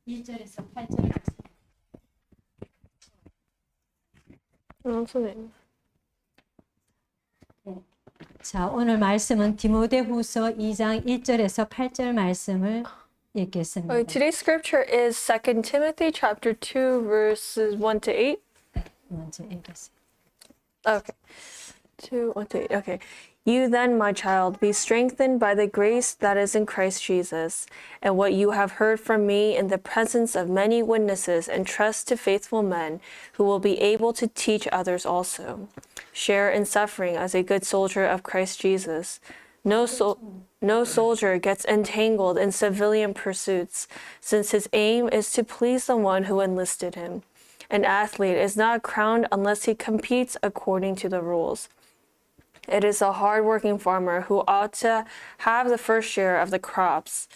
1절에서 8절 말씀. 선생님. 자, 오늘 말씀은 디모데후서 2장 1절에서 8절 말씀을 읽겠습니다. Today's scripture is 2 Timothy chapter 2 verses 1 to 8. 먼저 읽겠습니다. Okay. 2, 1 to 8. Okay. You then, my child, be strengthened by the grace that is in Christ Jesus, and what you have heard from me in the presence of many witnesses, entrust to faithful men who will be able to teach others also. Share in suffering as a good soldier of Christ Jesus. No soldier gets entangled in civilian pursuits, since his aim is to please the one who enlisted him. An athlete is not crowned unless he competes according to the rules. It is a hard-working farmer who ought to have the first share of the crops.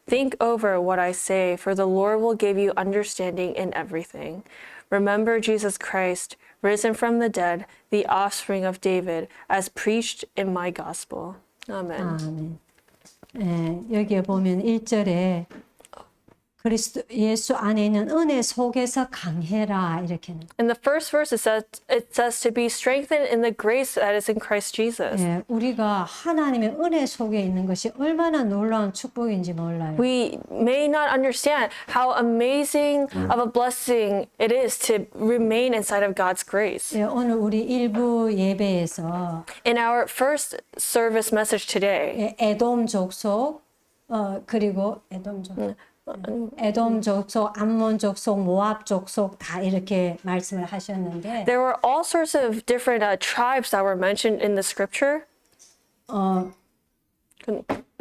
Think over what I say, for the Lord will give you understanding in everything. Remember Jesus Christ, risen from the dead, the offspring of David, as preached in my gospel. Amen. 아멘. 여기에 보면 1절에 그리스도 예수 안에 있는 은혜 속에서 강해라 이렇게는. In the first verse, it says to be strengthened in the grace that is in Christ Jesus. 예, 우리가 하나님의 은혜 속에 있는 것이 얼마나 놀라운 축복인지 몰라요. We may not understand how amazing of a blessing it is to remain inside of God's grace. 예, 오늘 우리 일부 예배에서 In our first service message today, 예, 에돔 족속 그리고 에돔 족속, 암몬 족속, 모압 족속 다 이렇게 말씀을 하셨는데 there were all sorts of different tribes that were mentioned in the scripture.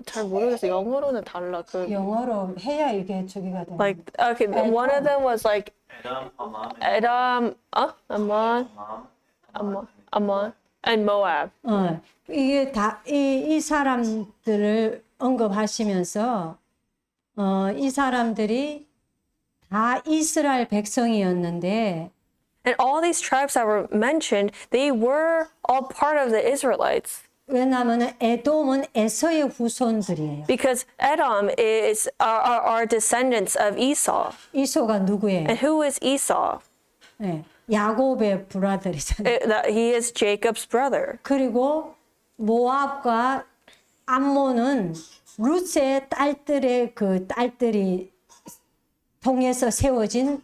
잘 모르겠어. 영어로는 달라. 영어로 해야 이게 저기가 돼요. Like okay, one of them was like Edom, Ammon, and Moab. 이게 다 이 사람들을 언급하시면서 이 사람들이 다 이스라엘 백성이었는데 And all these tribes that were mentioned, they were all part of the Israelites. 왜냐하면 에돔은 에서의 후손들이에요. Because Edom is our descendants of Esau. 이소가 누구예요? And who is Esau? 네, 야곱의 브라더리잖아요. He is Jacob's brother. 그리고 모압과 암몬은 루스의 딸들의 그 딸들이 통해서 세워진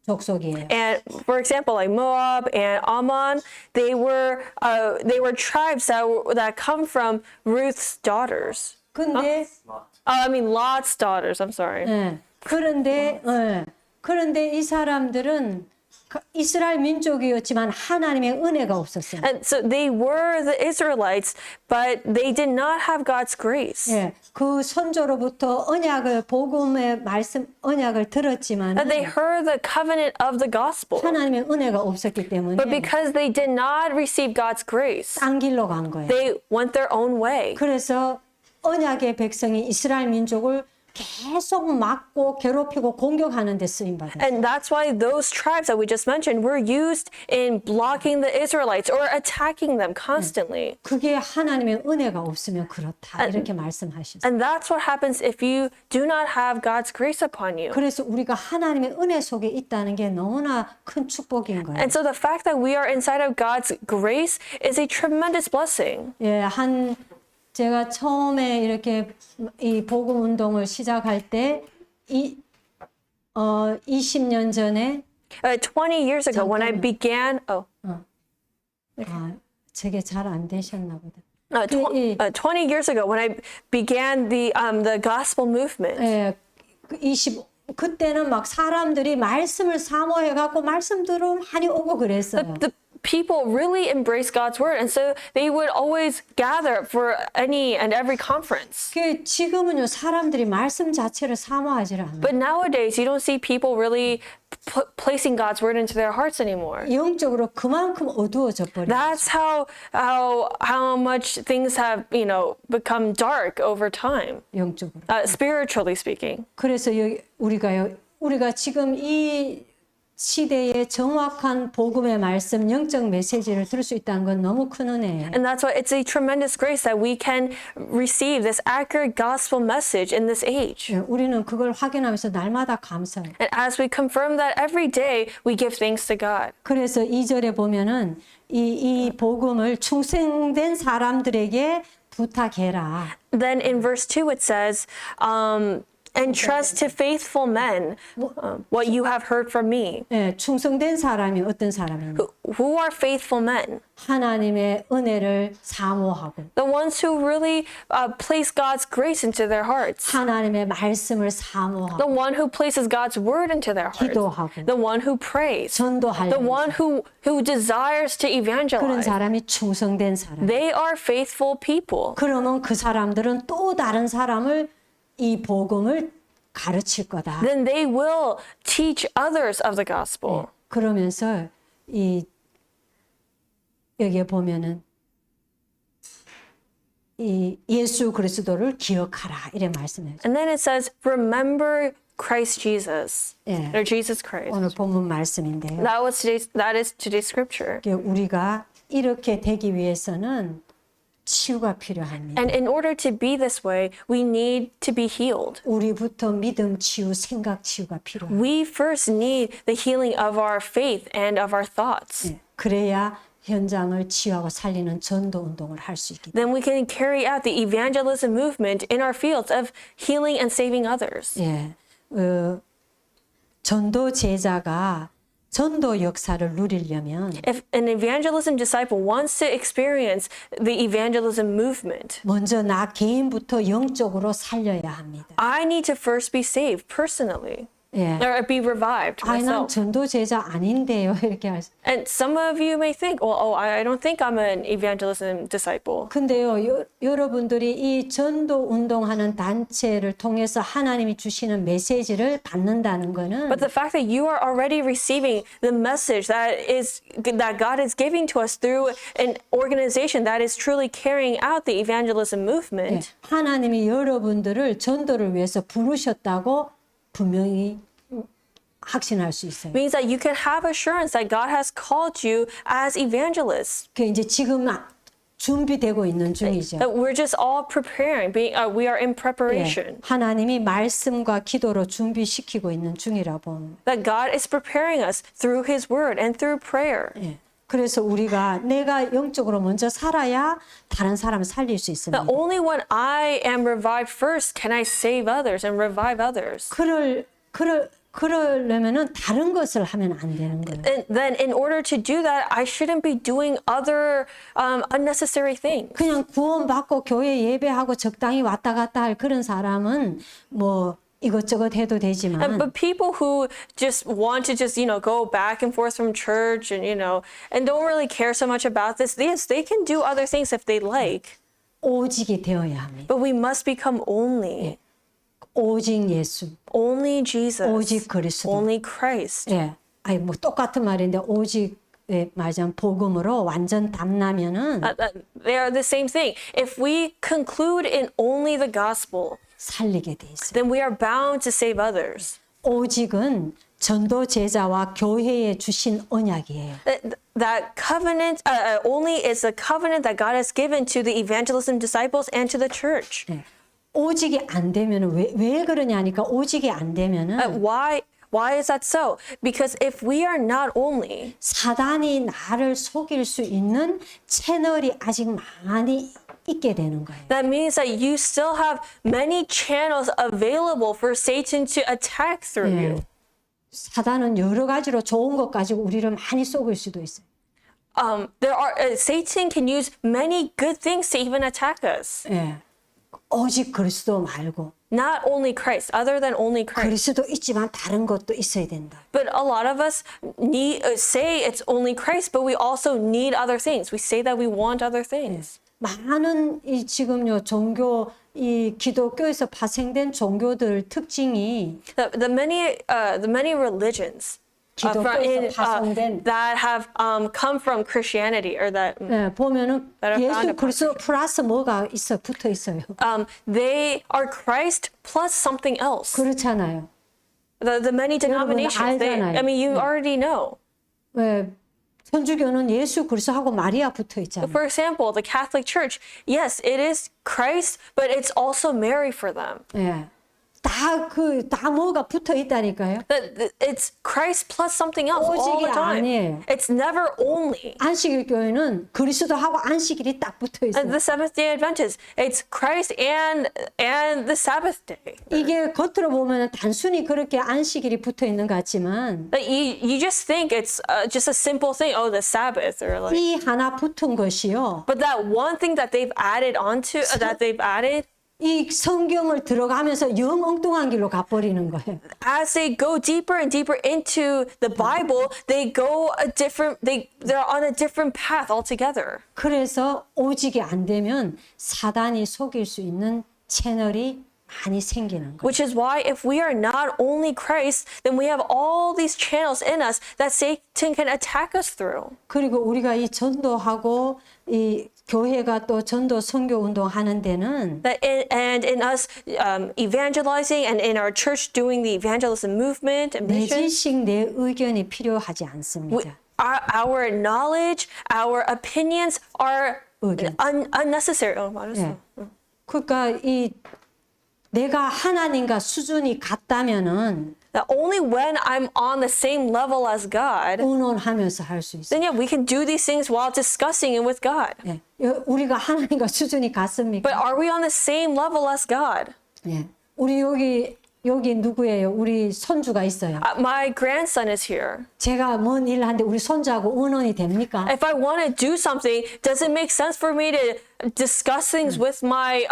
족속이에요. And for example, like Moab and Ammon, they were tribes that come from Ruth's daughters. 근데 I mean Lot's daughters. I'm sorry. 그런데 이 사람들은 이스라엘 민족이었지만 하나님의 은혜가 없었어요. And so they were the Israelites, but they did not have God's grace. 예, 그 선조로부터 복음의 말씀 언약을 들었지만 And they heard the covenant of the gospel. 하나님의 은혜가 없었기 때문에 But because they did not receive God's grace, 딴 길로 간 거예요. they went their own way. 그래서 언약의 백성이 이스라엘 민족을 계속 막고 괴롭히고 공격하는 데 쓰임 받아요. And that's why those tribes that we just mentioned were used in blocking the Israelites or attacking them constantly. 그게 하나님의 은혜가 없으면 그렇다 이렇게 말씀하셨어요. And that's what happens if you do not have God's grace upon you. 그래서 우리가 하나님의 은혜 속에 있다는 게 너무나 큰 축복인 거예요. And so the fact that we are inside of God's grace is a tremendous blessing. 예, 제가 처음에 이렇게 이 복음 운동을 시작할 때 20년 전에 20 years ago when I began 저게 잘 안 되셨나 보다. 20 years ago when I began the gospel movement. 예, 그때는 막 사람들이 말씀을 사모해 갖고 말씀 들으면 많이 오고 그랬어요. The people really embrace God's word, and so they would always gather for any and every conference. 지금은요 사람들이 말씀 자체를 사모하지 않아요. But nowadays, you don't see people really placing God's word into their hearts anymore. 영적으로 그만큼 어두워져 버려요. That's how much things have become dark over time. 영적으로. Spiritually speaking. 그래서 우리가 지금 이 시대에 정확한 복음의 말씀, 영적 메시지를 들을 수 있다는 건 너무 큰 은혜예요. And that's why it's a tremendous grace that we can receive this accurate gospel message in this age. 예, 우리는 그걸 확인하면서 날마다 감사해요. And as we confirm that every day, we give thanks to God. 그래서 2절에 보면은 이 복음을 충성된 사람들에게 부탁해라. Then in verse 2 it says, entrust to faithful men what you have heard from me. 예, 충성된 사람이 어떤 사람입니까? Who are faithful men? 하나님의 은혜를 사모하고 The ones who really place God's grace into their hearts. 하나님의 말씀을 The 사모하고 one who places God's word into their hearts. 기도하고 The one who prays. The 전도하려는 one who desires to 그런 evangelize. 사람이 충성된 사람. They are faithful people. 그러면 그 사람들은 또 다른 사람을 이 복음을 가르칠 거다. Then they will teach others of the gospel. 그러면서 이 여기에 보면은 이 예수 그리스도를 기억하라 이래 말씀해요. And then it says, remember Christ Jesus. 예. Or Jesus Christ. 오늘 본문 말씀인데요. That is today's scripture. 우리가 이렇게 되기 위해서는 치유가 필요합니다. And in order to be this way, we need to be healed. 우리부터 믿음 치유, 생각 치유가 필요합니다. We first need the healing of our faith and of our thoughts. 예. 그래야 현장을 치유하고 살리는 전도 운동을 할 수 있기 때문에. Then we can carry out the evangelism movement in our fields of healing and saving others. 예. 전도 제자가 전도 역사를 누리려면 If an evangelism disciple wants to experience the evangelism movement, 먼저 나 개인부터 영적으로 살려야 합니다. I need to first be saved personally. 예. Or be revived 아니 난 myself. 전도 제자 아닌데요 이렇게 할 수. And some of you may think, well, I don't think I'm an evangelism disciple. 근데요 여러분들이 이 전도 운동하는 단체를 통해서 하나님이 주시는 메시지를 받는다는 거는 But the fact that you are already receiving the message that God is giving to us through an organization that is truly carrying out the evangelism 예, movement, 하나님이 여러분들을 전도를 위해서 부르셨다고 분명히 확신할 수 있어요. means that you can have assurance that God has called you as evangelists. 그 이제 지금 준비되고 있는 중이죠. That we're just all preparing, we are in 예, preparation. 하나님이 말씀과 기도로 준비시키고 있는 중이라 봅니다. That God is preparing us through His Word and through prayer. 예, 그래서 우리가 내가 영적으로 먼저 살아야 다른 사람을 살릴 수 있습니다. That only when I am revived first can I save others and revive others. 그러려면은 다른 것을 하면 안 되는 거예요. And then in order to do that, I shouldn't be doing other unnecessary things. 그냥 구원받고 교회 예배하고 적당히 왔다 갔다 할 그런 사람은 뭐 이것저것 해도 되지만 But people who just want to go back and forth from church and and don't really care so much about this, yes, they can do other things if they like. 오직이 되어야 합니다. But we must become only. 오직 예수, Only Jesus. 오직 그리스도. Only Christ. 예, 아니 뭐 똑같은 말인데 오직 말하자면 복음으로 완전 담나면은 They are the same thing. If we conclude in only the gospel, 살리게 돼 있어요. then we are bound to save others. 오직은 전도 제자와 교회에 주신 언약이에요. That covenant only is a covenant that God has given to the evangelism disciples and to the church. 예, 오직이 안 되면은 왜 그러냐니까 오직이 안 되면은 Why is that so? Because if we are not only, 사단이 나를 속일 수 있는 채널이 아직 많이 있게 되는 거예요. that means that you still have many channels available for Satan to attack through 예, you. 사단은 여러 가지로 좋은 것 가지고 우리를 많이 속일 수도 있어요. Satan can use many good things to even attack us. 예, 오직 그리스도 말고 Not only Christ, other than only Christ. 그리스도 있지만 다른 것도 있어야 된다. But a lot of us say it's only Christ, but we also need other things. We say that we want other things. 많은 이 지금요 종교 이 기독교에서 파생된 종교들 특징이 The many religions 기독교에서 파생된 that have come from Christianity or that 예, 보면은 that are found 예수 upon 그리스도 플러스 뭐가 있어 붙어 있어요. they are Christ plus something else. 그렇잖아요. The many denominations. 알잖아요. I mean, you already know. 왜 천주교는 예수 그리스도하고 마리아 붙어 있잖아요. For example, the Catholic Church, yes, it is Christ, but it's also Mary for them. 예. 다 뭐가 붙어 있다니까요. It's Christ plus something else all 오직이 the time. 아니에요. It's never only. 안식일 교회는 그리스도하고 안식일이 딱 붙어 있어요. And the Seventh Day Adventist, it's Christ and the Sabbath day. 이게 겉으로 보면 단순히 그렇게 안식일이 붙어 있는 것 같지만 Like you just think it's just a simple thing. Oh, the Sabbath, or like. 이 하나 붙은 것이요. But that one thing that they've added onto 이 성경을 들어가면서 영 엉뚱한 길로 가버리는 거예요. as they go deeper and deeper into the Bible, they're on a different path altogether. 그래서 오직이 안 되면 사단이 속일 수 있는 채널이 많이 생기는 거예요. Which is why if we are not only Christ, then we have all these channels in us that Satan can attack us through. 그리고 우리가 이 전도하고 이 교회가 또 전도 선교 운동 하는 데는 And in us evangelizing and in our church doing the evangelism movement and 내 mission, 지식, 내 의견이 필요하지 않습니다. our knowledge, our opinions are 의견. unnecessary. 맞았어. 예. 그러니까 이 내가 하나님과 수준이 같다면은 That only when I'm on the same level as God, 의논하면서 할 수 있어요. then yeah, we can do these things while discussing it with God. 예. 우리가 하나님과 수준이 같습니까? But are we on the same level as God? 예. 우리 여기 누구예요? 우리 손주가 있어요. My grandson is here. 제가 뭔 일을 하는데 우리 손주하고 의논이 됩니까? If I want to do something, does it make sense for me to discuss things with my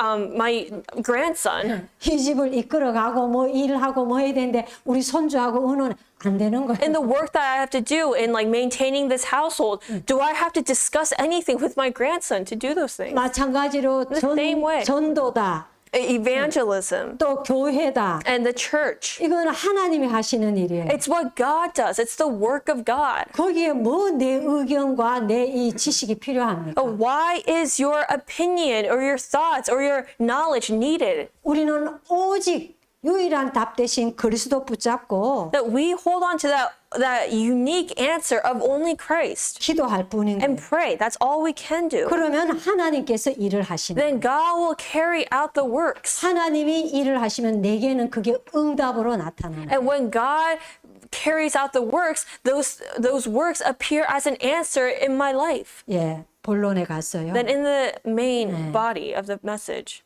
grandson? 이 집을 이끌어가고 뭐 일을 하고 뭐 해야 되는데 우리 손주하고 의논 안 되는 거예요. In the work that I have to do in like maintaining this household, do I have to discuss anything with my grandson to do those things? 마찬가지로 same way. 전도다. Evangelism 또 교회다. and the church. 이거는 하나님이 하시는 일이에요. It's what God does. It's the work of God. 거기에 뭐 내 의견과 내 이 지식이 필요합니까? Why is your opinion or your thoughts or your knowledge needed? 우리는 오직 유일한 답 대신 그리스도 붙잡고 That we hold on to that unique answer of only Christ 기도할 뿐인 거예요. and pray. That's all we can do. 그러면 하나님께서 일을 하시는 거예요. Then God will carry out the works. 하나님이 일을 하시면 내게는 그게 응답으로 나타나는 거예요. And when God carries out the works, those works appear as an answer in my life. 예, 본론에 갔어요. Then in the main body of the message.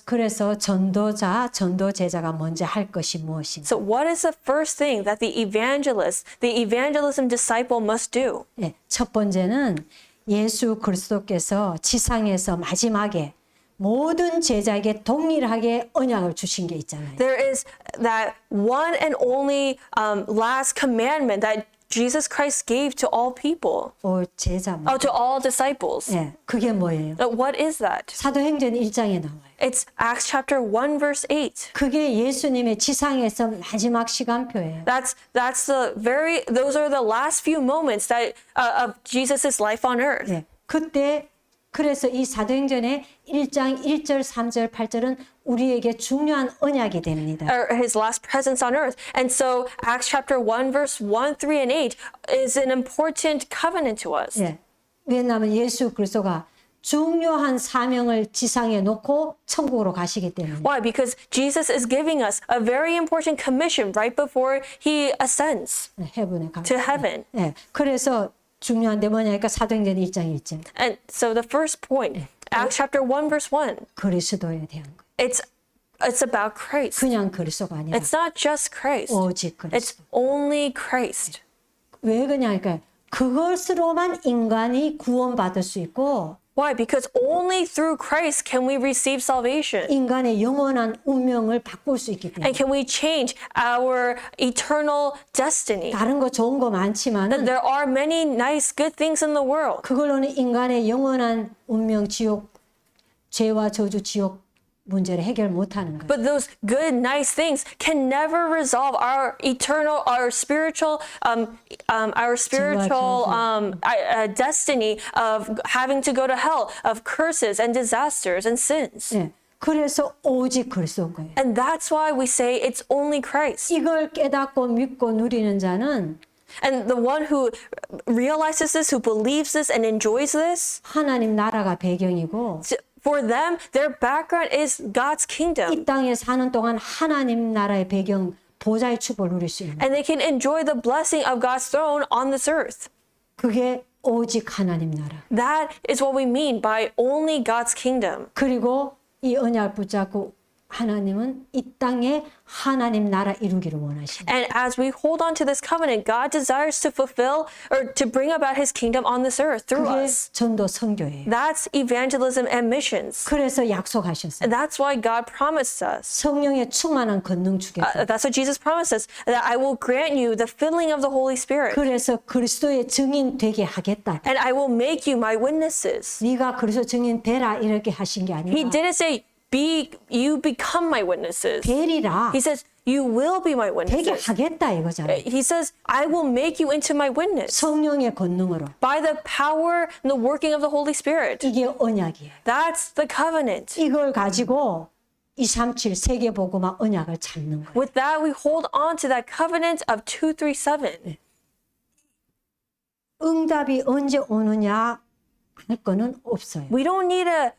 그래서 전도자, 전도제자가 먼저 할 것이 무엇인가? So what is the first thing that the evangelism disciple must do? 예, 첫 번째는 예수 그리스도께서 지상에서 마지막에 모든 제자에게 동일하게 언약을 주신 게 있잖아요. There is that one and only last commandment that Jesus Christ gave to all people. 제자. To all disciples. 예, 그게 뭐예요? What is that? 사도행전 1장에 나와요. It's Acts chapter 1 verse 8. 그게 예수님의 지상에서 마지막 시간표예요. Those are the last few moments that of Jesus' life on earth. 예, 그때 그래서 이 사도행전의 1장 1절, 3절, 8절은 우리에게 중요한 언약이 됩니다. Or his last presence on earth. And so Acts chapter 1 verse 1, 3 and 8 is an important covenant to us. 예, 왜냐하면 예수 그리스도가 중요한 사명을 지상에 놓고 천국으로 가시기 때문에. Why? Because Jesus is giving us a very important commission right before he ascends heaven에 가. to heaven. 예, 그래서 중요한데 뭐냐니까 사도행전 1장 1절. And so the first point, Acts chapter 1 verse 1, 그리스도에 대한 거. it's about Christ. 그냥 그리스도가 아니라 It's not just Christ. 오직 It's 그리스도. only Christ. 왜 그러냐니까 그것으로만 인간이 구원받을 수 있고 Why? Because only through Christ can we receive salvation. 인간의 영원한 운명을 바꿀 수 있기 때문에. And can we change our eternal destiny? 다른 거 좋은 거 많지만은 There are many nice, good things in the world. 그걸로는 인간의 영원한 운명 지옥 죄와 저주 지옥 문제를 해결 못하는 거예요. But those good, nice things can never resolve our spiritual destiny of having to go to hell, of curses and disasters and sins. 예, 그래서 오직 그리스도인 거예요. And that's why we say it's only Christ. 이걸 깨닫고 믿고 누리는 자는 And the one who realizes this, who believes this and enjoys this, 하나님 나라가 배경이고 for them, their background is God's kingdom. 이 땅에 사는 동안 하나님 나라의 배경 보좌의 축복을 누릴 수 있는 And they can enjoy the blessing of God's throne on this earth. 그게 오직 하나님 나라. That is what we mean by only God's kingdom. 그리고 이 언약 붙잡고 하나님은 이 땅에 하나님 나라 이루기를 원하십니다. And as we hold on to this covenant, God desires to fulfill or to bring about his kingdom on this earth through 그게 us. 전도 선교예요. That's evangelism and missions. 그래서 약속하셨어요. And that's why God promised us. 성령의 충만한 권능 주겠다. That's what Jesus promised us, that I will grant you the filling of the Holy Spirit. 그래서 그리스도의 증인 되게 하겠다. And I will make you my witnesses. 네가 그리스도 증인 되라 이렇게 하신 게 He 아니라 didn't say, you become my witnesses. 되리라 He says, you will be my 되게 witnesses. 하겠다 이거잖아요. He says, I will make you into my witness 성령의 권능으로 by the power and the working of the Holy Spirit. 이게 언약이에요. That's the covenant. 이걸 가지고 237 세계복음화 언약을 잡는 거예요. With that, we hold on to that covenant of 237. 응답이 언제 오느냐 할 거는 없어요. We don't need to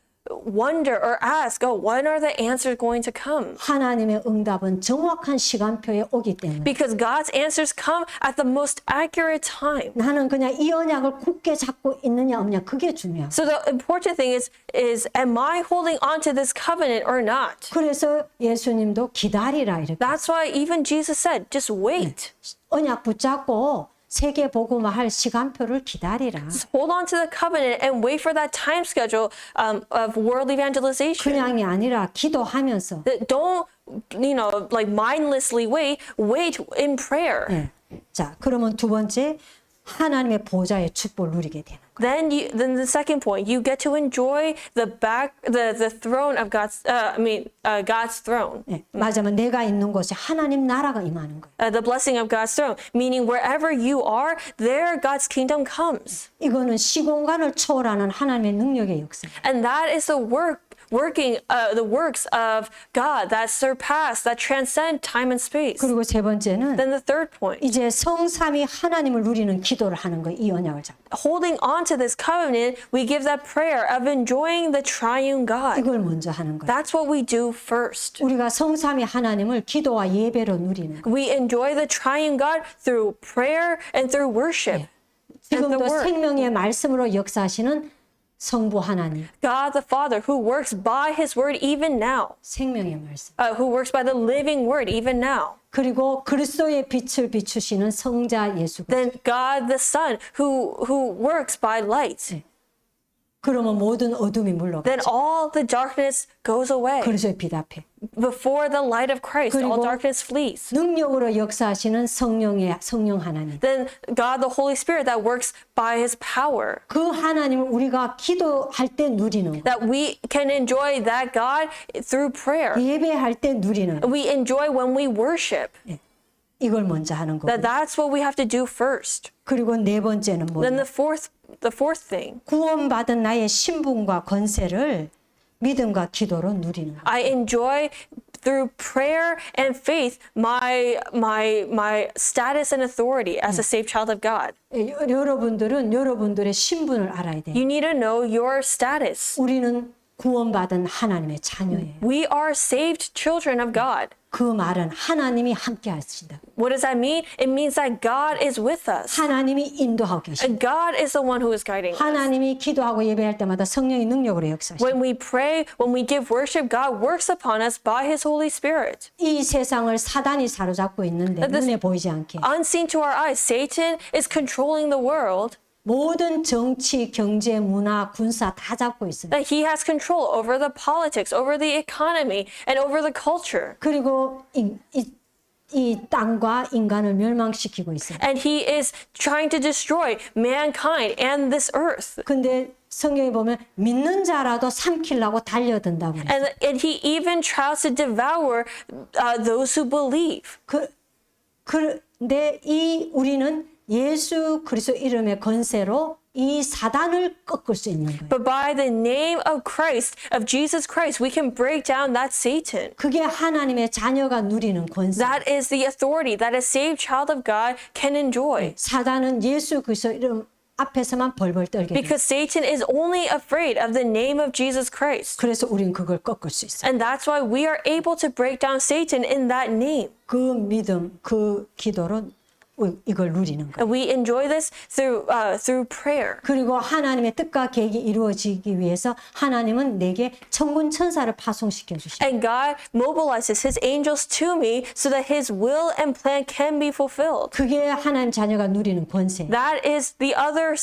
wonder or ask, oh, when are the answers going to come? 하나님의 응답은 정확한 시간표에 오기 때문에 Because God's answers come at the most accurate time. 나는 그냥 이 언약을 굳게 잡고 있느냐 없냐 그게 중요해요. So the important thing is am I holding on to this covenant or not? 그래서 예수님도 기다리라 이렇게 That's why even Jesus said, just wait. 언약 붙잡고 세계 복음화 할 시간표를 기다리라. Hold on to the covenant and wait for that time schedule of world evangelization. 그냥이 아니라 기도하면서 Don't, like mindlessly wait in prayer. 네. 자, 그러면 두 번째 하나님의 보좌의 축복을 누리게 되는 거예요. Then the second point, you get to enjoy the throne of God's throne. 네. 맞으면 내가 있는 곳에 하나님 나라가 임하는 거예요. The blessing of God's throne, meaning wherever you are, there God's kingdom comes. 이거는 시공간을 초월하는 하나님의 능력의 역사예요. And that is the works of God that surpass, that transcend time and space. 그리고 세 번째는 Then the third point, 이제 성삼위 하나님을 누리는 기도를 하는 거예요. 이 언약을 잡고. holding on to this covenant, we give that prayer of enjoying the triune God. 이걸 먼저 하는 거예요. That's what we do first. 우리가 성삼위 하나님을 기도와 예배로 누리는 거예요. We enjoy the triune God through prayer and through worship. And the 지금도 word. 생명의 말씀으로 역사하시는 성부 하나님, God the Father who works by his word even now. 생명의 말씀. Who works by the living word even now. 그리고 그리스도의 빛을 비추시는 성자 예수. Then God the Son who works by light. 그러면 모든 어둠이 물러가. Then all the darkness goes away. 그리스도의 빛 앞에. Before the light of Christ, all 그리고 darkness flees. 능력으로 역사하시는 성령 하나님. Then God the Holy Spirit that works by his power. 그 하나님을 우리가 기도할 때 누리는 거. That we can enjoy that God through prayer. 예배할 때 누리는 거. We enjoy when we worship. 이걸 먼저 하는 거고. That's what we have to do first. 그리고 네 번째는 Then 뭐냐? the fourth thing, 구원받은 나의 신분과 권세를 믿음과 기도로 누리는 거. I enjoy through prayer and faith my status and authority as a saved child of God. 여러분들은 여러분들의 신분을 알아야 돼요. You need to know your status. 우리는 구원받은 하나님의 자녀예요. We are saved children of God. 그 말은 하나님이 함께 하신다. What does that mean? It means that God is with us. 하나님이 인도하고 계신다. And God is the one who is guiding us. 하나님이 기도하고 예배할 때마다 성령의 능력으로 역사하신다. When we pray, when we give worship, God works upon us by his Holy Spirit. 이 세상을 사단이 사로잡고 있는데 눈에 보이지 않게 Unseen to our eyes, Satan is controlling the world. 모든 정치, 경제, 문화, 군사 다 잡고 있어요. That he has control over the politics, over the economy, and over the culture. 그리고 이 땅과 인간을 멸망시키고 있어요. And he is trying to destroy mankind and this earth. 근데 성경에 보면 믿는 자라도 삼키려고 달려든다고 그래요. And he even tries to devour those who believe. 그런데 우리는 예수 그리스도 이름의 권세로 이 사단을 꺾을 수 있는 거예요. But by the name of Christ, of Jesus Christ, we can break down that Satan. 그게 하나님의 자녀가 누리는 권세. That is the authority that a saved child of God can enjoy. 사단은 예수 그리스도 이름 앞에서만 벌벌 떨게 돼요. Because Satan is only afraid of the name of Jesus Christ. 그래서 우린 그걸 꺾을 수 있어요. And that's why we are able to break down Satan in that name. 그 믿음, 그 기도로 이걸 누리는 거예요. And we enjoy this through prayer. 그리고 하나님의 뜻과 계획이 이루어지기 위해서 하나님은 내게 천군 천사를 파송시켜 주시고 And God mobilizes his angels to me so that his will and plan can be fulfilled. 그게 하나님 자녀가 누리는 권세. That is the other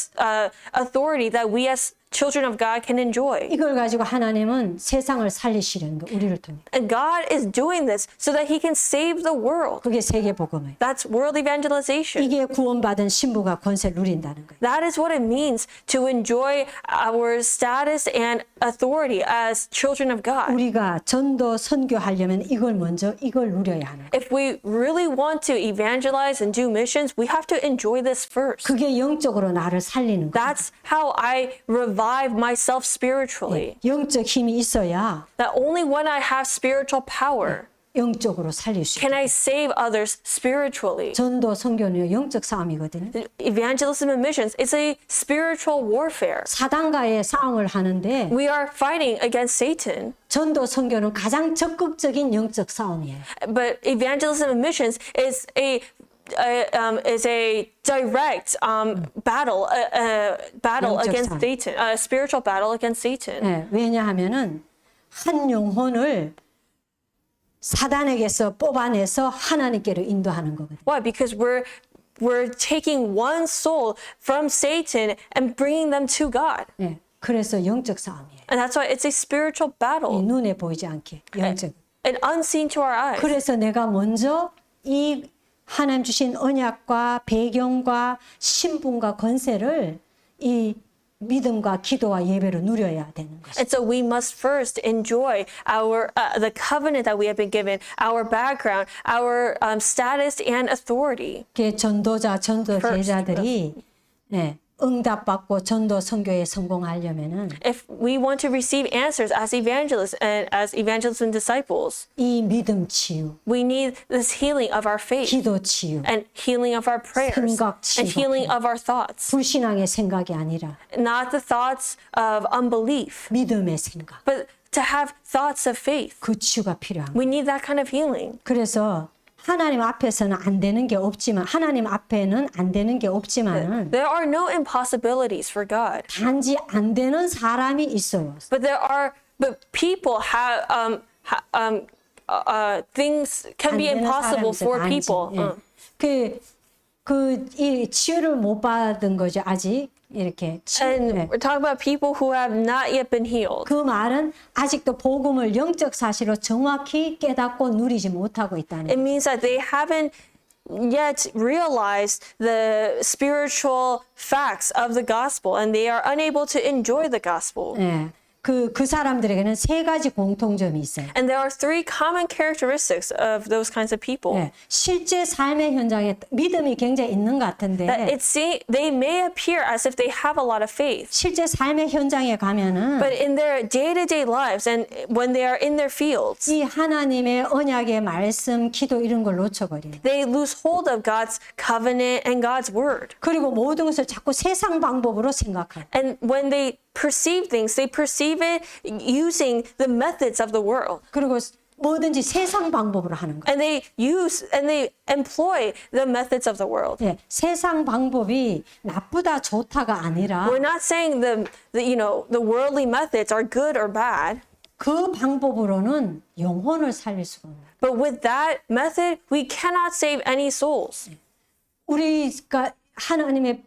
authority that we as children of God can enjoy. 이걸 가지고 하나님은 세상을 살리시려는 거 우리를 통해. And God is doing this so that he can save the world. 그게 세계 복음이에요. That's world evangelization. 이게 구원받은 신부가 권세를 누린다는 거예요. That is what it means to enjoy our status and authority as children of God. 우리가 전도 선교하려면 이걸 누려야 하는 거예요. If we really want to evangelize and do missions, we have to enjoy this first. 그게 영적으로 나를 살리는 거예요. That's how I revive myself spiritually. 영적 힘이 있어야 That only when I have spiritual power 영적으로 살릴 수 can 있어요. I save others spiritually. 전도 선교는 영적 싸움이거든요. Evangelism and missions is a spiritual warfare. 사단과의 싸움을 하는데 We are fighting against Satan. 전도 선교는 가장 적극적인 영적 싸움이에요. But evangelism and missions is a direct battle 영적 against 싸움. Satan, a spiritual battle against Satan. 네, 왜냐하면은 한 영혼을 사단에게서 뽑아내서 하나님께로 인도하는 거거든요. Why? Because we're taking one soul from Satan and bringing them to God. 네, 그래서 영적 싸움이에요. And that's why it's a spiritual 이 battle 눈에 보이지 않게 영적. and unseen to our eyes. 그래서 내가 먼저 이 하나님 주신 언약과 배경과 신분과 권세를 이 믿음과 기도와 예배로 누려야 되는 것이죠. And so we must first enjoy our the covenant that we have been given, our background, our status and authority. 그게 전도자, 전도 제자들이 네, 응답받고 전도 선교에 성공하려면은 If we want to receive answers as evangelists and as evangelists and disciples, 이 믿음 치유, we need this healing of our faith 기도 치유, and healing of our prayers 생각 and 치유가 healing of our thoughts. 불신앙의 생각이 아니라 Not the thoughts of unbelief, 믿음의 생각, but to have thoughts of faith. 그 치유가 필요한 거예요. We need that kind of healing. 그래서 하나님 앞에서는 안 되는 게 없지만 하나님 앞에는 안 되는 게 없지만은 There are no impossibilities for God, 단지 안 되는 사람이 있어요. but people have things can be 안 되는 impossible 사람이 for 있어요, people. 단지. 이 치유를 못 받은 거죠, 아직. 이렇게. And 네. we're talking about people who have not yet been healed. 그 말은 아직도 복음을 영적 사실로 정확히 깨닫고 누리지 못하고 있다는 It means that they haven't yet realized the spiritual facts of the gospel and they are unable to enjoy the gospel. 네. 그 사람들에게는 세 가지 공통점이 있어요. And there are three common characteristics of those kinds of people. 네. 실제 삶의 현장에 믿음이 굉장히 있는 것 같은데 That they may appear as if they have a lot of faith, 실제 삶의 현장에 가면은 but in their day-to-day lives and when they are in their fields, 이 하나님의 언약의 말씀, 기도 이런 걸 놓쳐버려요. they lose hold of God's covenant and God's word. 그리고 모든 것을 자꾸 세상 방법으로 생각해요. And when they perceive things, they perceive it using the methods of the world. 그리고 뭐든지 세상 방법으로 하는 거예요. And they employ the methods of the world. 네, 세상 방법이 나쁘다 좋다가 아니라 We're not saying the worldly methods are good or bad, 그 방법으로는 영혼을 살릴 수가 없어요. but with that method, we cannot save any souls. 우리가 하나님의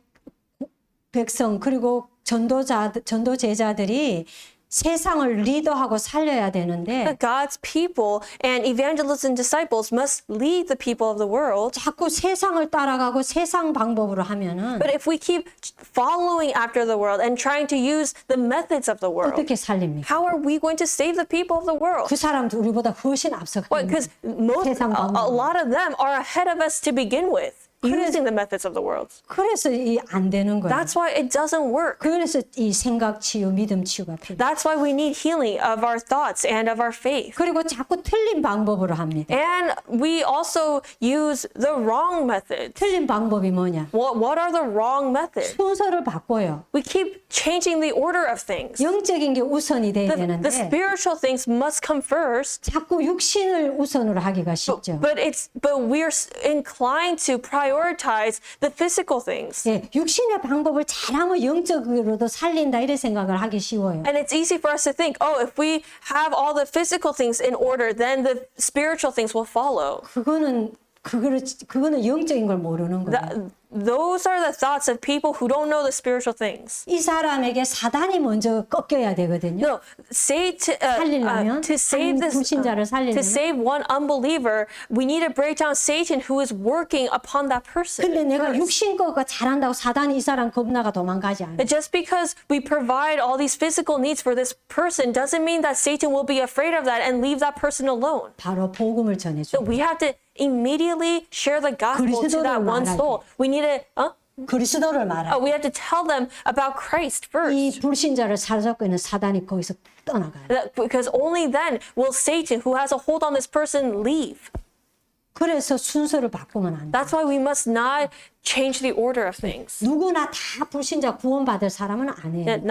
백성 그리고 전도 제자들이 세상을 리더하고 살려야 되는데 God's people and evangelists and disciples must lead the people of the world. 자꾸 세상을 따라가고 세상 방법으로 하면은 But if we keep following after the world and trying to use the methods of the world, 어떻게 살립니까? how are we going to save the people of the world? 그 사람도 우리보다 훨씬 앞서가요. Because 세상 a 방법. lot of them are ahead of us to begin with. using the methods of the world. 그래서 이 안 되는 거예요. That's why it doesn't work. 그래서 이 생각 치유, 믿음 치유가 필요해요. That's why we need healing of our thoughts and of our faith. 그리고 자꾸 틀린 방법으로 합니다. And we also use the wrong methods. 틀린 방법이 뭐냐? What are the wrong methods? 순서를 바꿔요. We keep changing the order of things. 영적인 게 우선이 돼야 The 되는데 spiritual things must come first. 자꾸 육신을 우선으로 하기가 쉽죠. But we're inclined to prioritize the physical things. 예, 육신의 방법을 잘하면 영적으로도 살린다 이런 생각을 하기 쉬워요. And it's easy for us to think, oh, if we have all the physical things in order, then the spiritual things will follow. 그거는 영적인 걸 모르는 거예요. Those are the thoughts of people who don't know the spiritual things. 이 사람에게 사단이 먼저 꺾여야 되거든요. No, 살리려면, to save 한 this, 불신자를 살리려면. to save one unbeliever, we need to break down Satan who is working upon that person. 근데 내가 first. 육신 거가 잘한다고 사단이 이 사람 겁나가 도망가지 않아요. And just because we provide all these physical needs for this person doesn't mean that Satan will be afraid of that and leave that person alone. 바로 복음을 전해줘. So we have to immediately share the gospel to that one soul. We need to, 그리스도를 말해. we have to tell them about Christ 이 first. 불신자를 사로잡고 있는 사단이 거기서 떠나가요. Because only then will Satan, who has a hold on this person, leave. 그래서 순서를 바꾸면 안 돼. That's why we must not change the order of things. 누구나 다 불신자 구원받을 사람은 아니에요.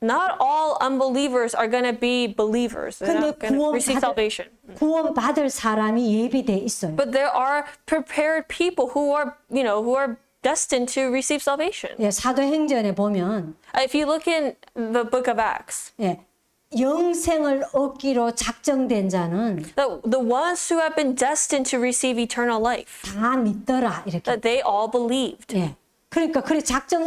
Not all unbelievers are going to be believers. They're 근데 not going to receive salvation. 구원받을 사람이 예비돼 있어요. But there are prepared people who are destined to receive salvation. 예, 사도행전에 보면 If you look in the book of Acts, 예, 영생을 얻기로 작정된 자는 the ones who have been destined to receive eternal life, 다 믿더라 이렇게. that they all believed. 예. 그러니까 그래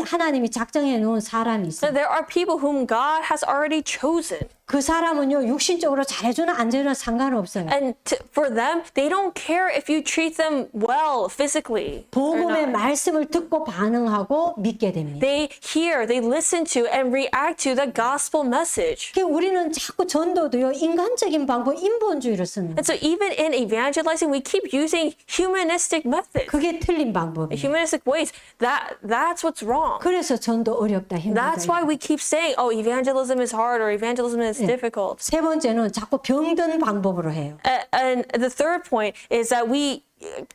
하나님이 작정해 놓은 사람이 So 있어요. there are people whom God has already chosen. 그 사람은요 육신적으로 잘해주나 안 잘해주나 상관없어요. And for them, they don't care if you treat them well physically. or 복음의 not. 말씀을 듣고 반응하고 믿게 됩니다. They hear, they listen to, and react to the gospel message. 그러니까 우리는 자꾸 전도도요 인간적인 방법, 인본주의를 쓰는 거예요. And so even in evangelizing, we keep using humanistic methods, 그게 틀린 방법이에요. humanistic ways. That's what's wrong. 그래서 전도 어렵다 힘들다. That's why we keep saying, oh, evangelism is hard or evangelism is difficult. 세 번째는 자꾸 병든 방법으로 해요. And the third point is that we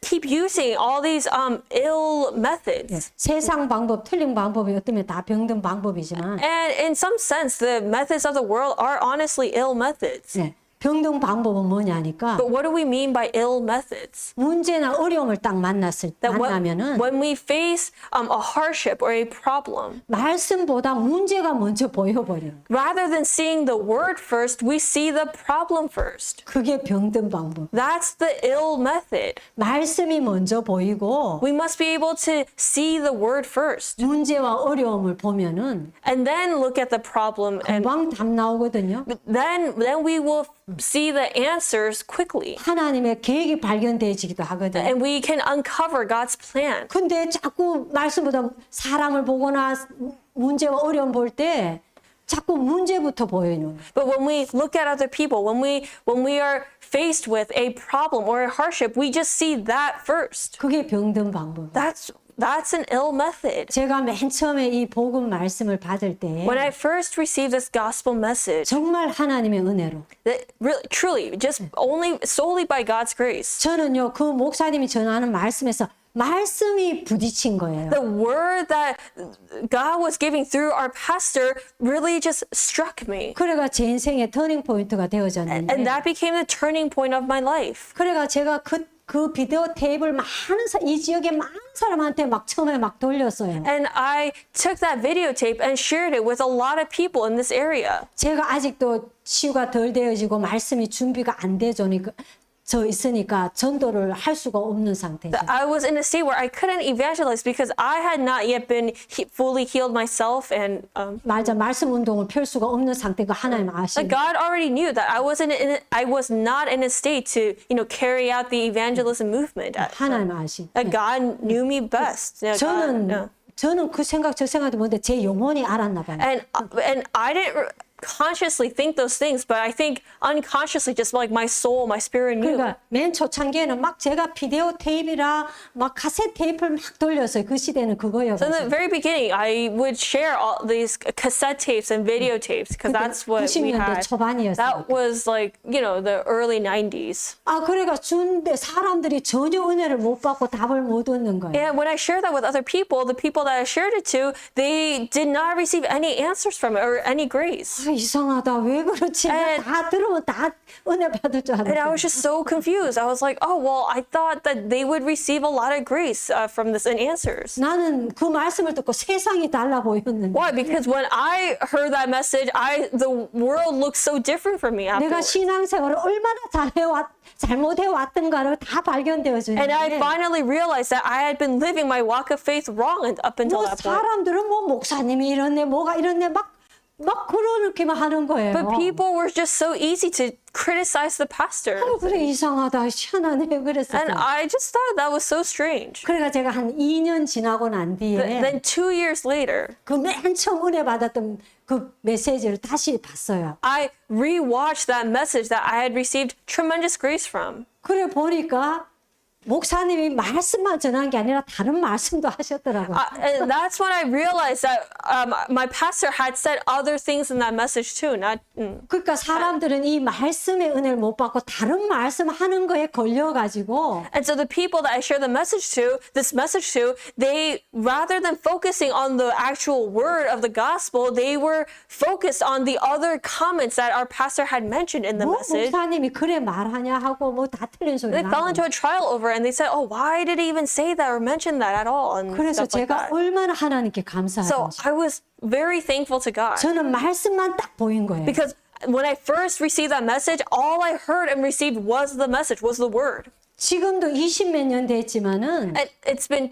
keep using all these ill methods. 세상 방법, 틀린 방법이 어쩌면 다 병든 방법이지만 And in some sense, the methods of the world are honestly ill methods. 네, 병든 방법은 뭐냐니까 But what do we mean by ill methods? 문제나 어려움을 딱 만나면은 When we face a hardship or a problem, 말씀보다 문제가 먼저 보여버려요. rather than seeing the word first, we see the problem first. 그게 병든 방법. That's the ill method. 말씀이 먼저 보이고 We must be able to see the word first 문제와 어려움을 보면은 and then look at the problem, and 금방 답 나오거든요. then we will see the answers quickly. 하나님의 계획이 발견되어지기도 하거든요. And we can uncover God's plan. 근데 자꾸 말씀보다 사람을 보거나 문제와 어려움 볼 때 자꾸 문제부터 보이는. But when we look at other people, when we are faced with a problem or a hardship, we just see that first. 그게 병든 방법. That's an ill method. 제가 맨 처음에 이 복음 말씀을 받을 때 When I first received this gospel message, 정말 하나님의 은혜로 that really, truly, just only solely by God's grace, 저는요 그 목사님이 전하는 말씀에서 말씀이 부딪힌 거예요. the word that God was giving through our pastor really just struck me. 그래가 제 인생의 터닝 포인트가 And 되어졌는데 that became the turning point of my life. 그래가 제가 그 비디오 테이프를 이 지역의 많은 사람한테 막 처음에 막 돌렸어요. And I took that videotape and shared it with a lot of people in this area. 제가 아직도 치유가 덜 되어지고 말씀이 준비가 안 저 있으니까 전도를 할 수가 없는 상태죠. I was in a state where I couldn't evangelize because I had not yet been fully healed myself, and 말씀 운동을 펼 수가 없는 상태가 하나님 아시는. God already knew that I was not in a state to carry out the evangelism movement. 하나님 아시. That God knew me best. 저는 그 생각 저 생각도 못했는데 제 영혼이 알았나 봐요. And I didn't consciously think those things, but I think unconsciously, just like my soul, my spirit knew. 그러니까 맨 초창기에는 막 제가 비디오 테이프랑 막 카세트 테이프를 막 돌렸어요. 그 시대는 So in the 그거여가지고. very beginning, I would share all these cassette tapes and videotapes because that's what we 90년대 had. 초반이었어요. That was like, the early 90s. 아, 그래가 준데 사람들이 전혀 은혜를 못 받고 답을 못 얻는 거예요. And when I shared that with other people, the people that I shared it to, they did not receive any answers from it or any grace. 아, 이상하다. 왜 그렇지? And- 다 들으면 다 은혜 받을 줄 And I 알았어요. was just so confused. I was like, oh, well, I thought that they would receive a lot of grace from this and answers. 나는 그 말씀을 듣고 세상이 달라 보였는데 Why? Because when I heard that message, the world looked so different for me 내가 afterwards. 신앙생활을 얼마나 잘못해왔던가를 다 발견되어 And I 주는데 finally realized that I had been living my walk of faith wrong up until 뭐 that point. 사람들은 뭐 목사님이 이렇네 뭐가 이렇네 막 그렇게만 하는 거예요. But people were just so easy to criticize the pastor. 그래 이상하다 희한하네 And 그랬어요. I just thought that was so strange. 그래가 제가 한 2년 지나고 난 뒤에 Then 2 years later, 그 맨 처음 은혜 받았던 그 메시지를 다시 봤어요. I rewatched that message that I had received tremendous grace from. 그래 보니까 목사님이 말씀만 전한 게 아니라 다른 말씀도 하셨더라고요. And that's when I realized that my pastor had said other things in that message too. 그러니까 사람들은 이 말씀의 은혜를 못 받고 다른 말씀 하는 거에 걸려가지고 And so the people that I share this message to, they, rather than focusing on the actual word of the gospel, they were focused on the other comments that our pastor had mentioned in the 뭐 message. 목사님이 그래 말하냐 하고 뭐 다 틀린 소리 They fell 나고 into a trial over it and they said, oh, why did he even say that or mention that at all? And 그래서 stuff like 제가 that. 얼마나 하나님께 So 감사하는지 I was very thankful to God 저는 말씀만 딱 보인 거예요. because when I first received that message, all I heard and received was the message, was the word. 지금도 20몇 년 됐지만은 And it's been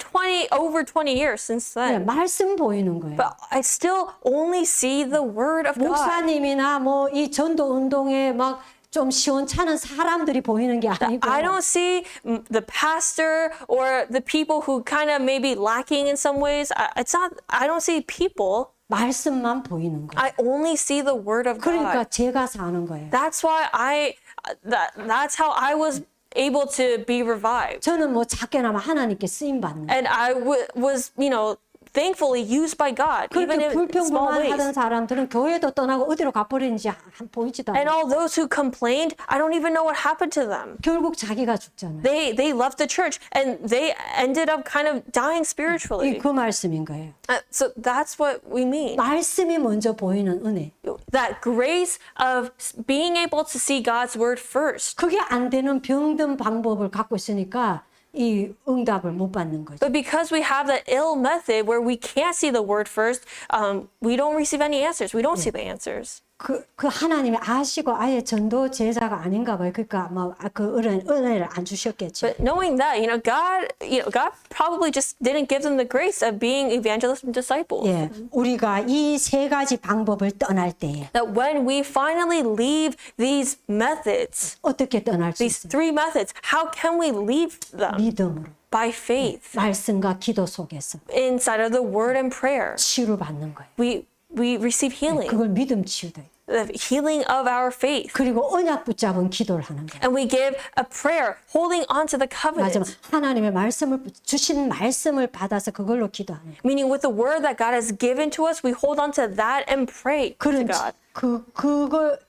over 20 years since then. 말씀 보이는 거예요. But I still only see the word of God. 목사님이나 뭐 이 전도 운동에 막 좀 시원찮은 사람들이 보이는 게 아니고 I don't see the pastor or the people who kind of maybe lacking in some ways. I don't see people. 말씀만 보이는 거예요. I only see the word of 그러니까 God. 제가 사는 거예요. That's why that's how I was able to be revived. 저는 뭐 작게나마 하나님께 쓰임 받는 거예요. And I was, thankfully used by God, even 그렇게 in small 불평불만 하던 ways. 사람들은 교회도 떠나고 어디로 가버리는지 보이지도 And 않아요. all those who complained, I don't even know what happened to them. 결국 자기가 죽잖아요. They left the church and they ended up kind of dying spiritually. 그 말씀인 거예요. So that's what we mean. 말씀이 먼저 보이는 은혜. That grace of being able to see God's word first. 그게 안 되는 병든 방법을 갖고 있으니까 이 응답을 못 받는 거죠. But because we have that ill method where we can't see the word first, we don't receive any answers. We don't see the answers. 그 하나님이 아시고 아예 전도 제자가 아닌가 봐요. 그러니까 그 은혜를 안 주셨겠죠. But knowing that, God probably just didn't give them the grace of being evangelists and disciples. 예, 우리가 이 세 가지 방법을 떠날 때에 That when we finally leave these methods, 어떻게 떠날 수 these 있어요? 3 methods, how can we leave them? 믿음으로, By faith, 말씀과 기도 속에서 inside of the word and prayer. 치유받는 거예요. We receive healing, 그걸 믿음 치유돼. the healing of our faith. 그리고 언약 붙잡은 기도를 하는 거예요. And we give a prayer holding on to the 맞아, covenant. 하나님의 주신 말씀을 받아서 그걸로 기도하는 거예요. Meaning with the word that God has given to us, we hold on to that and pray to 그런 God.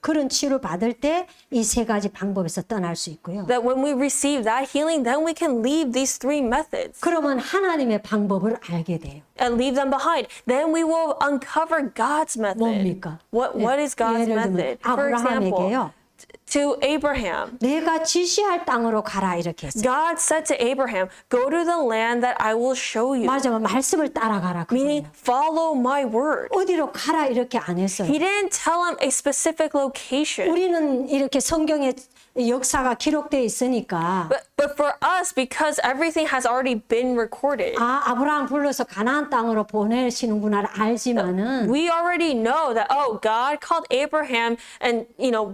그런 치유를 받을 때 이 세 가지 방법에서 떠날 수 있고요. That when we receive that healing, then we can leave these 3 methods 그러면 하나님의 방법을 알게 돼요. and leave them behind. Then we will uncover God's method. 뭡니까? What is God's 예를 들면 method? For example, 아브라함에게요. to Abraham, 내가 지시할 땅으로 가라 이렇게 했어요. God said to Abraham, go to the land that I will show you. 맞아, 말씀을 따라가라. Meaning, 그거예요. follow my word. 어디로 가라 이렇게 안 했어요. He didn't tell him a specific location. 우리는 이렇게 성경에 역사가 기록돼 있으니까 But for us, because everything has already been recorded, 아브라함 불러서 가나안 땅으로 보내시는구나 알지만은 we already know that, God called Abraham and,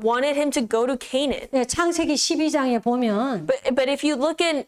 wanted him to go to Canaan. 예, 창세기 12장에 보면 But if you look in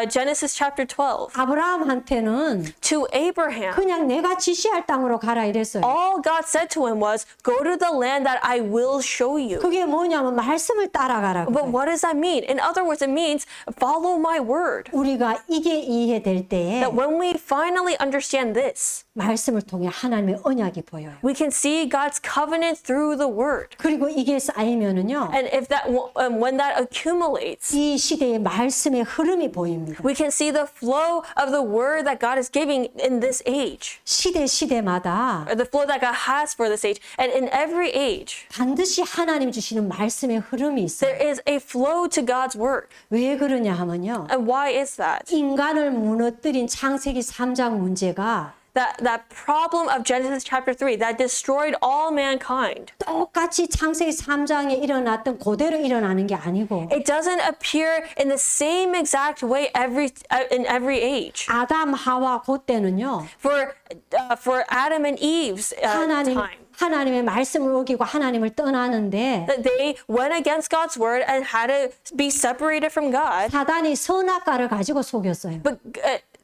Genesis chapter 12, 아브라함한테는 to Abraham, 그냥 내가 지시할 땅으로 가라 이랬어요. all God said to him was, go to the land that I will show you. 그게 뭐냐면 말씀을 따라가라고. But what does that mean? In other words, it means follow my word. 우리가 이게 이해될 때에 That when we finally understand this, 말씀을 통해 하나님의 언약이 보여요. we can see God's covenant through the word. 그리고 이게 쌓이면은요, And if that when that accumulates, 이 시대의 말씀의 흐름이 보입니다. we can see the flow of the word that God is giving in this age, 시대마다 or the flow that God has for this age. And in every age, 반드시 하나님 주시는 말씀의 흐름이 있어요. there is a flow to God's word. 왜 그러냐 하면요, And why is that? 인간을 무너뜨린 창세기 3장 문제가 That problem of Genesis chapter 3 that destroyed all mankind. 똑같이 창세기 3장에 일어났던 그대로 일어나는 게 아니고 It doesn't appear in the same exact way in every age. 아담 하와 그때는요, For Adam and Eve's time, 하나님의 말씀을 어기고 하나님을 떠나는데 that they went against God's word and had to be separated from God. 사단이 선악과를 가지고 속였어요. But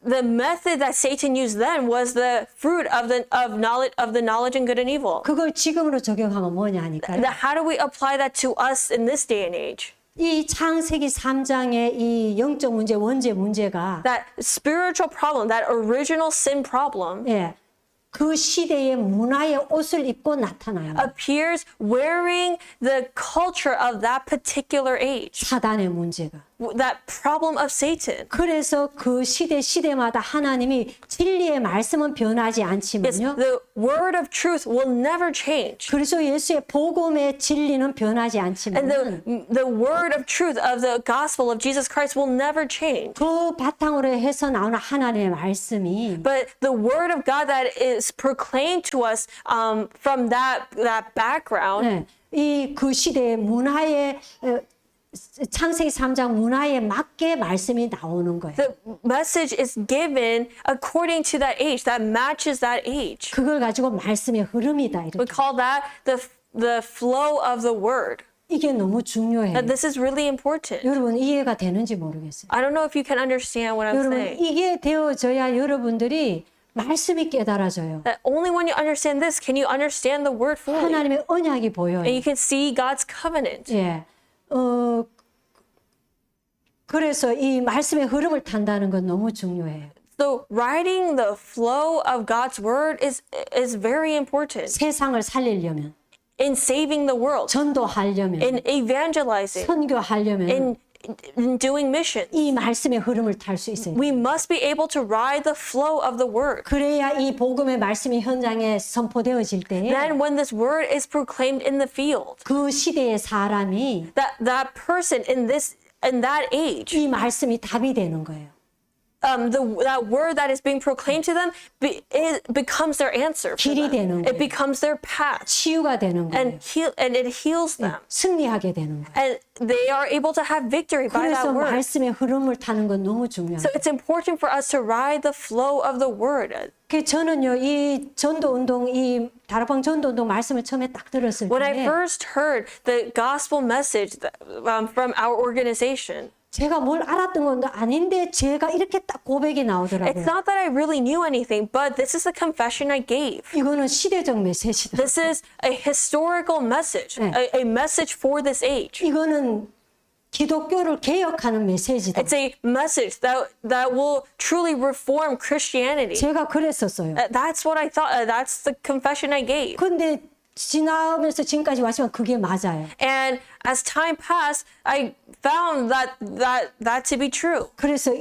the method that Satan used then was the fruit of the knowledge and good and evil. 그걸 지금으로 적용하면 뭐냐 하니까요. How do we apply that to us in this day and age? 이 창세기 3장의 이 영적 문제, 원죄 문제가 That spiritual problem, that original sin problem, 예, 그 시대의 문화의 옷을 입고 나타나요. appears wearing the culture of that particular age. 사단의 문제가. That problem of Satan. 그래서 그 시대마다 하나님이 진리의 말씀은 변하지 Yes, 않지만요. the word of truth will never change. 그래서 예수의 복음의 진리는 변하지 And 않지만 the word of truth of the gospel of Jesus Christ will never change. 그 바탕으로 해서 나오는 하나님의 말씀이 But the word of God that is proclaimed to us from that background, 이 그 시대의 문화의 창세기 3장 문화에 맞게 말씀이 나오는 거예요. the message is given according to that age, that matches that age. 그걸 가지고 말씀의 흐름이다 We 이렇게. call that the flow of the word. 이게 너무 중요해요. That this is really important. 여러분 이해가 되는지 모르겠어요. I don't know if you can understand what I'm 여러분 saying. 이게 되어져야 여러분들이 말씀이 깨달아져요. That only when you understand this can you understand the word fully. 하나님의 언약이 보여요. And you can see God's covenant. 예. 그래서 이 말씀의 흐름을 탄다는 건 너무 중요해요. So riding the flow of God's word is very important 세상을 살리려면, in saving the world, 전도하려면, in evangelizing, 선교하려면 in doing missions. 이 말씀의 흐름을 탈 수 있어요. We must be able to ride the flow of the word. 그래야 이 복음의 말씀이 현장에 선포되어질 때에 Then when this word is proclaimed in the field, 그 시대의 사람이 that person in that age, 이 말씀이 답이 되는 거예요. that word that is being proclaimed to them it becomes their answer for 길이 them. 되는 거예요. It becomes their path, 치유가 되는 거예요. and it heals them. 승리하게 되는 거예요. And they are able to have victory by 그래서 that word. 말씀의 흐름을 타는 건 너무 So 중요해요. it's important for us to ride the flow of the word. 저는요, 이 전도운동, 이 다락방 전도운동 말씀을 처음에 딱 들었을 When I 때 first heard the gospel message from our organization, 제가 뭘 알았던 건 아닌데 제가 이렇게 딱 고백이 it's 나오더라고요. not that I really knew anything, but this is the confession I gave. 이거는 시대적 메시지다. This is a historical message, a message for this age. 이거는 기독교를 개혁하는 메시지다. It's a message that will truly reform Christianity. 제가 그랬었어요. That's what I thought. That's the confession I gave. 근데 지나면서 지금까지 왔지만 그게 맞아요. And as time passed, I found that to be true. 그래서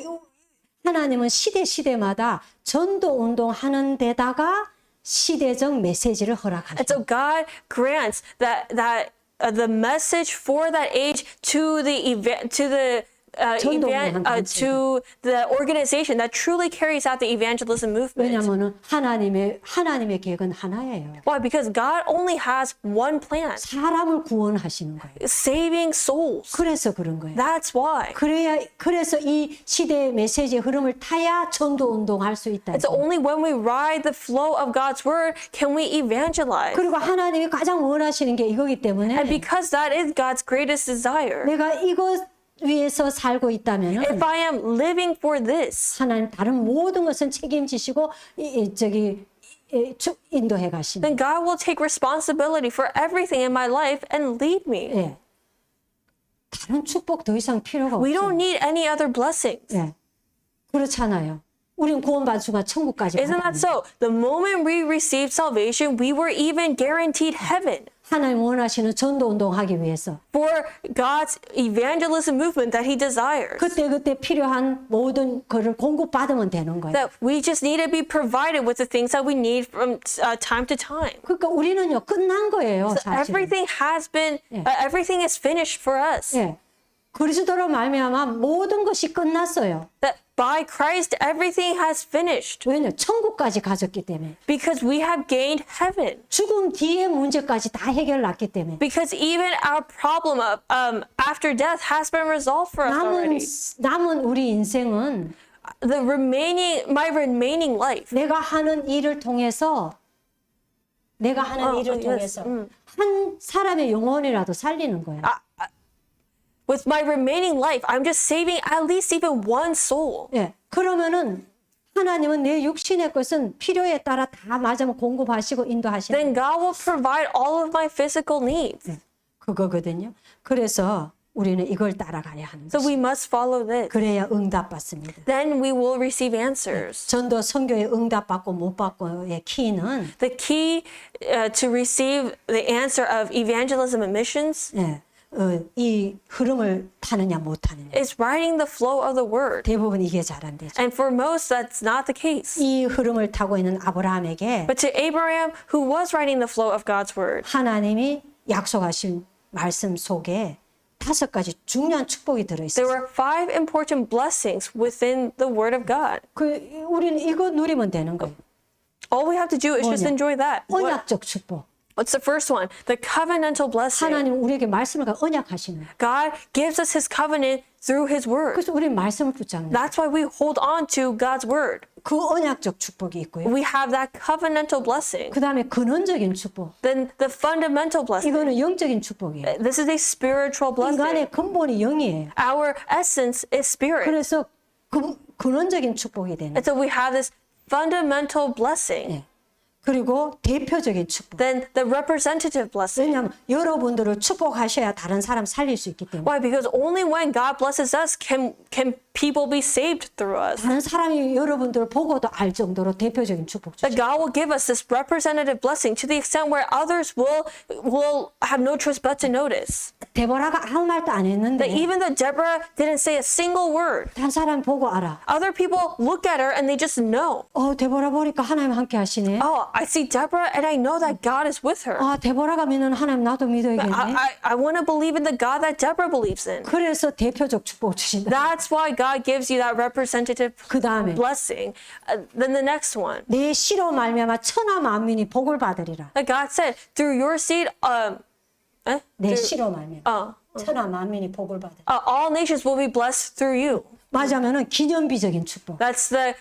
하나님은 시대마다 전도 운동하는 데다가 시대적 메시지를 And 허락하셔요. so God grants that the message for that age to the 전도운동한 단체. to the organization that truly carries out the evangelism movement. 왜냐하면 하나님의 계획은 하나예요. Why? Because God only has one plan: 사람을 구원하시는 거예요. saving souls. 그래서 그런 거예요. That's why. 그래서 이 시대의 메시지의 흐름을 타야 전도 운동할 수 있다. It's only when we ride the flow of God's word can we evangelize. 그리고 하나님이 가장 원하시는 게 이거기 때문에 And because that is God's greatest desire. 내가 이것 위해서 살고 있다면은 If I am living for this, 하나님 다른 모든 것은 책임지시고 인도해 가시는. then God will take responsibility for everything in my life and lead me. 예. 다른 축복 더 이상 필요가 We 없어요. don't need any other blessings. 예. 그렇잖아요. 우린 구원받은 순간 천국까지 Isn't that so? The moment we received salvation, we were even guaranteed heaven 하나님 원하시는 전도 운동하기 위해서 for God's evangelism movement that He desires. 그때 필요한 모든 것을 공급받으면 되는 거예요. That we just need to be provided with the things that we need from time to time. 그러니까 우리는요 끝난 거예요. So 사실. everything is finished for us. 예. 그리스도로 말미암아 모든 것이 끝났어요. That by Christ everything has finished 왜냐? 천국까지 가졌기 때문에. because we have gained heaven. 죽음 뒤의 문제까지 다 해결났기 때문에. Because even our problem of after death has been resolved for us already. 남은 우리 인생은 My remaining life. 내가 하는 일을 통해서 yes. 한 사람의 영혼이라도 살리는 거예요. With my remaining life, I'm just saving at least even one soul. 예. 그러면은 하나님은 내 육신의 것은 필요에 따라 다 맞으면 공급하시고 인도하시는 Then God will provide all of my physical needs. 예. 그거거든요. 그래서 우리는 이걸 따라가야 하는 So 거죠. we must follow this. 그래야 응답받습니다. Then we will receive answers. 전도 선교의 응답받고 못 받고의 키는 The key to receive the answer of evangelism and missions 예. 이 흐름을 타느냐 못 타느냐. is riding the flow of the word. 대부분 이게 잘 안 되죠. And for most, that's not the case. 이 흐름을 타고 있는 아브라함에게 But to Abraham, who was riding the flow of God's word, 하나님이 약속하신 말씀 속에 5가지 중요한 축복이 들어 there 있어요. were 5 important blessings within the word of God. 우리는 이거 누리면 되는 거예요. All we have to do is just 뭐냐? enjoy that. 언약적 축복. What's the first one? The covenantal blessing. 하나님 우리에게 말씀을 언약하시는 거예요. God gives us His covenant through His word. 그래서 우리는 말씀을 붙잡는 거예요. That's why we hold on to God's word. 그 언약적 축복이 있고요. We have that covenantal blessing. 그 다음에 근원적인 축복. Then the fundamental blessing. 이거는 영적인 축복이에요. This is a spiritual blessing. 인간의 근본이 영이에요. Our essence is spirit. 그래서 근원적인 축복이 되는 And so we have this fundamental blessing. 예. 그리고 대표적인 축복. Then the representative blessing. 왜냐하면 여러분들을 축복하셔야 다른 사람 살릴 수 있기 때문에. Why? Because only when God blesses us can people be saved through us. 다른 사람이 여러분들을 보고도 알 정도로 대표적인 축복 That 주시죠. God will give us this representative blessing to the extent where others will have no choice but to notice. 데보라가 아무 말도 안 했는데 That even though Deborah didn't say a single word, 다른 사람 보고 알아. other people look at her and they just know. 데보라 보니까 하나님 함께 하시네. Oh, I see Deborah and I know that God is with her. 데보라가 믿는 하나님 나도 믿어야겠네. I want to believe in the God that Deborah believes in. 그래서 대표적 축복 주신다. That's why God gives you that representative 그 다음에 blessing. Then the next one. 내 씨로 말미암아 천하 만민이 복을 받으리라. That God said, through your seed, 내 씨로 말미암아 천하 만민이 복을 받으리라. all nations will be blessed through you. 맞으면은 기념비적인 축복. That's the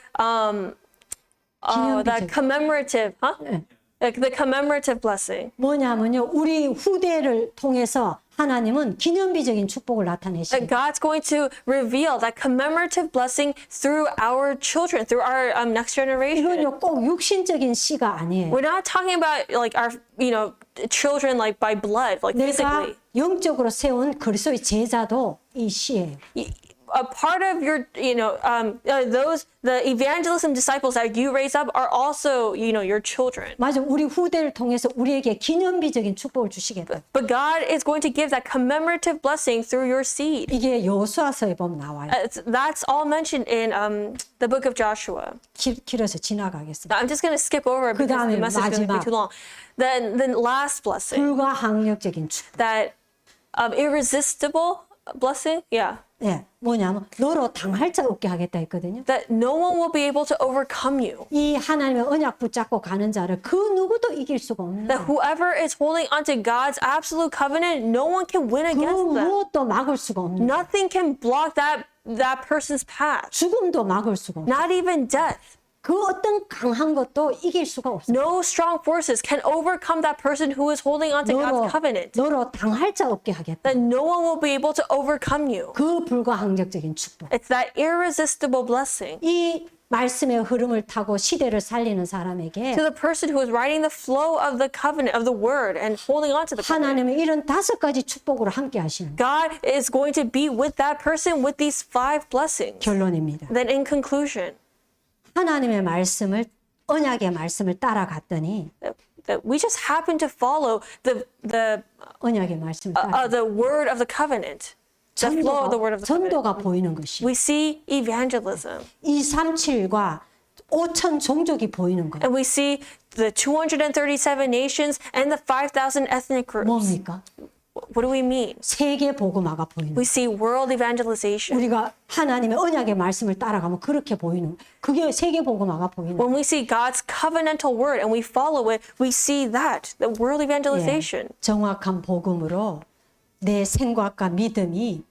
that 기념비적. commemorative, 네. Like the commemorative blessing. 뭐냐면요, 우리 후대를 통해서 하나님은 기념비적인 축복을 나타내시고 That God's going to reveal that commemorative blessing through our children, through our next generation. 이건요 꼭 육신적인 씨가 아니에요. We're not talking about like our, children like by blood, like 내가 physically. 영적으로 세운 그리스도의 제자도 이 씨예요. A part of your, the evangelism disciples that you raise up are also, your children. 맞아, 우리 후대를 통해서 우리에게 기념비적인 축복을 주시겠다. But God is going to give that commemorative blessing through your seed. 이게 여호수아서에 보면 나와요. That's all mentioned in the book of Joshua. 길어서 지나가겠습니다. I'm just going to skip over it because the 그다음에 message is going to be 마지막. too long. Then last blessing, 불가항력적인 축복. that irresistible blessing, yeah. 예, 뭐냐면 너로 당할 자 없게 하겠다 했거든요. that no one will be able to overcome you. 이 하나님의 언약 붙잡고 가는 자를 그 누구도 이길 수가 없는 That 거예요. whoever is holding onto God's absolute covenant, no one can win 그 against them. 무엇도 막을 수가 없는 거예요. Nothing can block that person's path. 죽음도 막을 수가 없어요. Not even death. 그 어떤 강한 것도 이길 수가 없어요. No strong forces can overcome that person who is holding onto God's covenant. 너로 당할 자 없게 하겠다. That no one will be able to overcome you. 그 불가항력적인 축복. It's that irresistible blessing. 이 말씀의 흐름을 타고 시대를 살리는 사람에게 To the person who is riding the flow of the covenant, of the word, and holding on to the covenant. 하나님은 이런 5가지 축복으로 함께 하시는 거예요. God is going to be with that person with these 5 blessings. 결론입니다. Then in conclusion, 하나님의 말씀을 언약의 말씀을 따라갔더니 that we just happen to follow the 언약의 말씀을 따라 the word of the covenant, the flow of the word of the covenant. 전도가 보이는 것이 We see evangelism, 237과 5천 종족이 보이는 거예요. and we see the 237 nations and the 5,000 ethnic groups. 뭡니까? What do we mean? 세계 복음화가 보이는 We 거예요. see world evangelization. 우리가 하나님의 언약의 말씀을 따라가면 그렇게 보이는 그게 세계 복음화가 보이는 거예요. When we see God's covenantal word and we follow it, we see that, the world evangelization. 정확한 복음으로 내 생각과 믿음이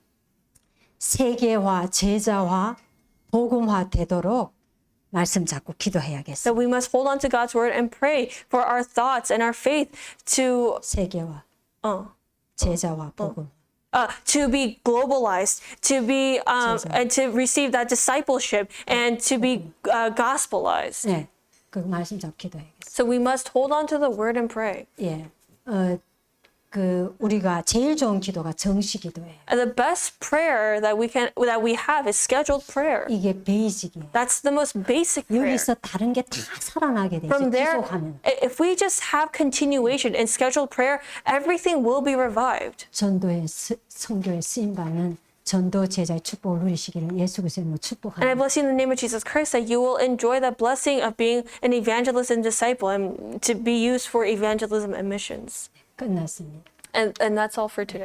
세계화, 제자화, 복음화 되도록 말씀 잡고 기도해야겠어요. That we must hold on to God's word and pray for our thoughts and our faith to 세계화, 제자화, 복음. to be globalized, to be and to receive that discipleship and to be gospelized. 네, 그 말씀 잡고 기도해야겠어요. So we must hold on to the word and pray. 예, 그 우리가 제일 좋은 기도가 정시 기도예요. And the best prayer that we have is scheduled prayer. 이게 베이직이에요. That's the most basic prayer. 여기서 다른 게 다 살아나게 되죠. From there, 지속하면. if we just have continuation in scheduled prayer, everything will be revived. 전도의 선교에 쓰임 받는 전도 제자의 축복을 누리시기를 예수 그리스도로 And I 축복합니다. bless you in the name of Jesus Christ that you will enjoy the blessing of being an evangelist and disciple and to be used for evangelism and missions. 끝났습니다. And that's all for today.